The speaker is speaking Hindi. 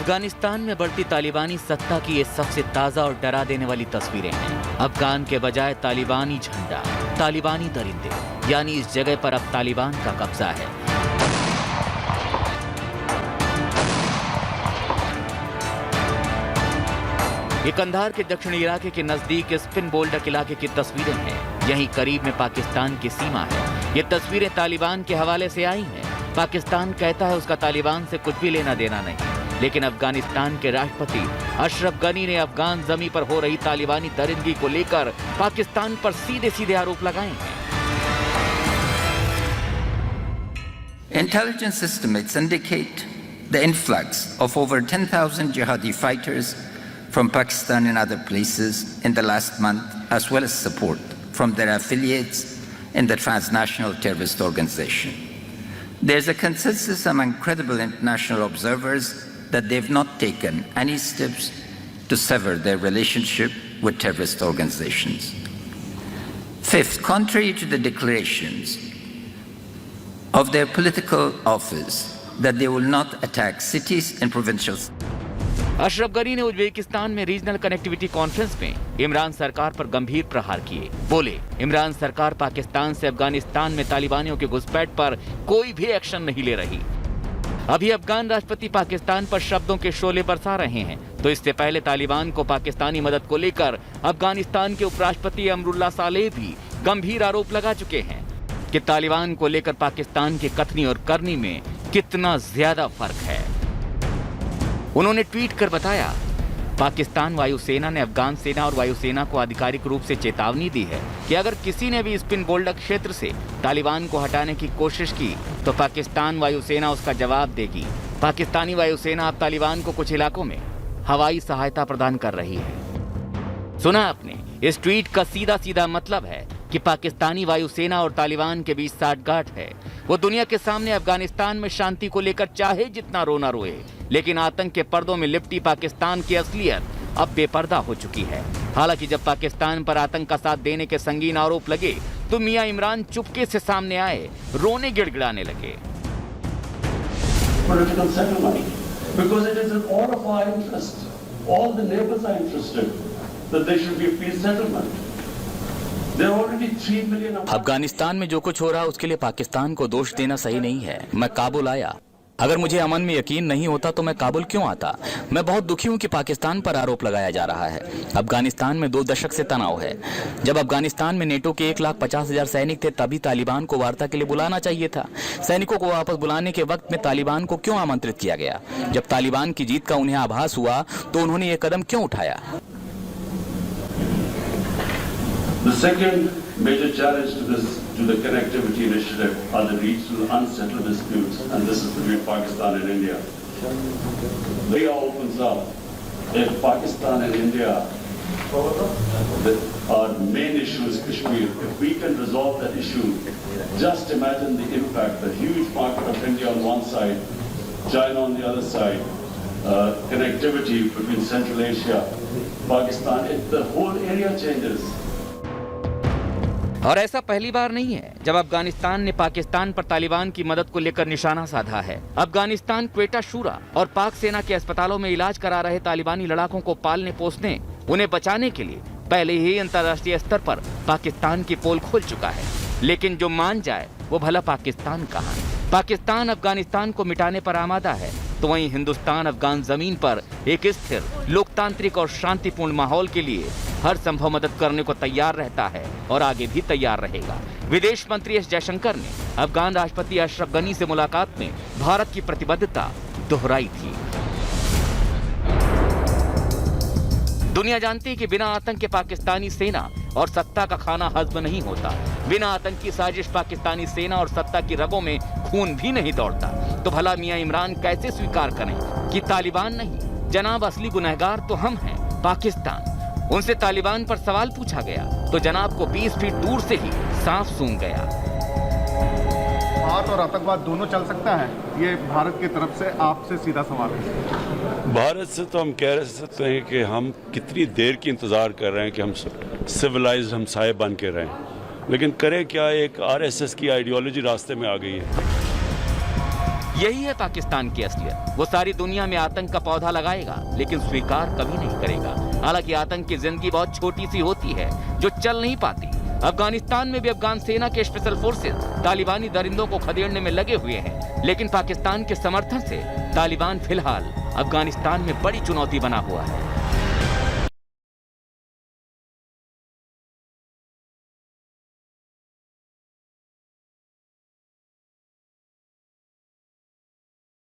अफगानिस्तान में बढ़ती तालिबानी सत्ता की ये सबसे ताजा और डरा देने वाली तस्वीरें हैं। अफगान के बजाय तालिबानी झंडा, तालिबानी दरिंदे, यानी इस जगह पर अब तालिबान का कब्जा है। ये कंधार के दक्षिणी इलाके के नजदीक स्पिन बोल्डक इलाके की तस्वीरें हैं। यहीं करीब में पाकिस्तान की सीमा है। ये तस्वीरें तालिबान के हवाले से आई हैं। पाकिस्तान कहता है उसका तालिबान से कुछ भी लेना देना नहीं, लेकिन अफगानिस्तान के राष्ट्रपति अशरफ गनी ने अफगान जमीन पर हो रही तालिबानी दरिंदगी को लेकर पाकिस्तान पर सीधे सीधे आरोप लगाए हैं। Intelligence estimates indicate the influx of over 10,000 jihadi fighters from Pakistan and other places in the last month, as well as support from their affiliates in the transnational terrorist organization. There's a consensus among credible international observers that they've not taken any steps to sever their relationship with terrorist organizations. Fifth, contrary to the declarations of their political office that they will not attack cities and provincial Ashraf Ghani ने उज्बेकिस्तान में रीजनल कनेक्टिविटी कॉन्फ्रेंस में इमरान सरकार पर गंभीर प्रहार किए। बोले, इमरान सरकार पाकिस्तान से अफगानिस्तान में तालिबानियों के घुसपैठ पर कोई भी एक्शन नहीं ले रही। अभी अफगान राष्ट्रपति पाकिस्तान पर शब्दों के शोले बरसा रहे हैं, तो इससे पहले तालिबान को पाकिस्तानी मदद को लेकर अफगानिस्तान के उपराष्ट्रपति अमरुल्लाह सालेह भी गंभीर आरोप लगा चुके हैं कि तालिबान को लेकर पाकिस्तान की कथनी और करनी में कितना ज्यादा फर्क है। उन्होंने ट्वीट कर बताया, पाकिस्तान वायुसेना ने अफगान सेना और वायुसेना को आधिकारिक रूप से चेतावनी दी है कि अगर किसी ने भी स्पिन बोल्डक क्षेत्र से तालिबान को हटाने की कोशिश की तो पाकिस्तान वायुसेना उसका जवाब देगी। पाकिस्तानी वायुसेना अब तालिबान को कुछ इलाकों में हवाई सहायता प्रदान कर रही है। सुना आपने, इस ट्वीट का सीधा सीधा मतलब है कि पाकिस्तानी वायुसेना और तालिबान के बीच साठगांठ है। वो दुनिया के सामने अफगानिस्तान में शांति को लेकर चाहे जितना रोना रोए, लेकिन आतंक के पर्दों में लिपटी पाकिस्तान की असलियत अब बेपर्दा हो चुकी है। हालांकि जब पाकिस्तान पर आतंक का साथ देने के संगीन आरोप लगे तो मियां इमरान चुपके से सामने आए, रोने गिड़गिड़ाने लगे। अफगानिस्तान में जो कुछ हो रहा है उसके लिए पाकिस्तान को दोष देना सही नहीं है। मैं काबुल आया, अगर मुझे अमन में यकीन नहीं होता तो मैं काबुल क्यों आता। मैं बहुत दुखी हूं कि पाकिस्तान पर आरोप लगाया जा रहा है। अफगानिस्तान में 2 दशक से तनाव है। जब अफगानिस्तान में नेटो के 1,50,000 सैनिक थे तभी तालिबान को वार्ता के लिए बुलाना चाहिए था। सैनिकों को वापस बुलाने के वक्त में तालिबान को क्यों आमंत्रित किया गया? जब तालिबान की जीत का उन्हें आभास हुआ तो उन्होंने ये कदम क्यों उठाया? The second major challenge to the connectivity initiative are the regional unsettled disputes, and this is between Pakistan and India. The area opens up if Pakistan and India, our main issue is Kashmir. If we can resolve that issue, just imagine the impact, the huge market of India on one side, China on the other side, connectivity between Central Asia, Pakistan, the whole area changes. और ऐसा पहली बार नहीं है जब अफगानिस्तान ने पाकिस्तान पर तालिबान की मदद को लेकर निशाना साधा है। अफगानिस्तान क्वेटा शूरा और पाक सेना के अस्पतालों में इलाज करा रहे तालिबानी लड़ाकों को पालने पोसने, उन्हें बचाने के लिए पहले ही अंतर्राष्ट्रीय स्तर पर पाकिस्तान की पोल खोल चुका है। लेकिन जो मान जाए वो भला पाकिस्तान कहाँ? पाकिस्तान अफगानिस्तान को मिटाने पर आमादा है, तो वहीं हिंदुस्तान अफगान जमीन पर एक स्थिर, लोकतांत्रिक और शांतिपूर्ण माहौल के लिए हर संभव मदद करने को तैयार रहता है और आगे भी तैयार रहेगा। विदेश मंत्री एस जयशंकर ने अफगान राष्ट्रपति अशरफ गनी से मुलाकात में भारत की प्रतिबद्धता दोहराई थी। दुनिया जानती है कि बिना आतंक के पाकिस्तानी सेना और सत्ता का खाना हजम नहीं होता। बिना आतंक की साजिश पाकिस्तानी सेना और सत्ता की रगों में खून भी नहीं दौड़ता। तो भला मियां इमरान कैसे स्वीकार करें कि तालिबान नहीं, जनाब असली गुनहगार तो हम हैं, पाकिस्तान। उनसे तालिबान पर सवाल पूछा गया तो जनाब को 20 फीट दूर से ही साफ सूंघ गया। भारत और आतंकवाद दोनों चल सकता है, ये भारत की तरफ से आपसे सीधा सवाल है। भारत से तो हम कह सकते हैं कि हम कितनी देर की इंतज़ार कर रहे हैं कि हम सिविलाइज्ड हमसाये बन के रहें, लेकिन करें क्या, एक आरएसएस की आइडियोलॉजी रास्ते में आ गई है। यही है पाकिस्तान की असलियत। वो सारी दुनिया में आतंक का पौधा लगाएगा, लेकिन स्वीकार कभी नहीं करेगा। हालांकि आतंक की जिंदगी बहुत छोटी सी होती है जो चल नहीं पाती। अफगानिस्तान में भी अफगान सेना के स्पेशल फोर्सेस तालिबानी दरिंदों को खदेड़ने में लगे हुए हैं, लेकिन पाकिस्तान के समर्थन से तालिबान फिलहाल अफगानिस्तान में बड़ी चुनौती बना हुआ है।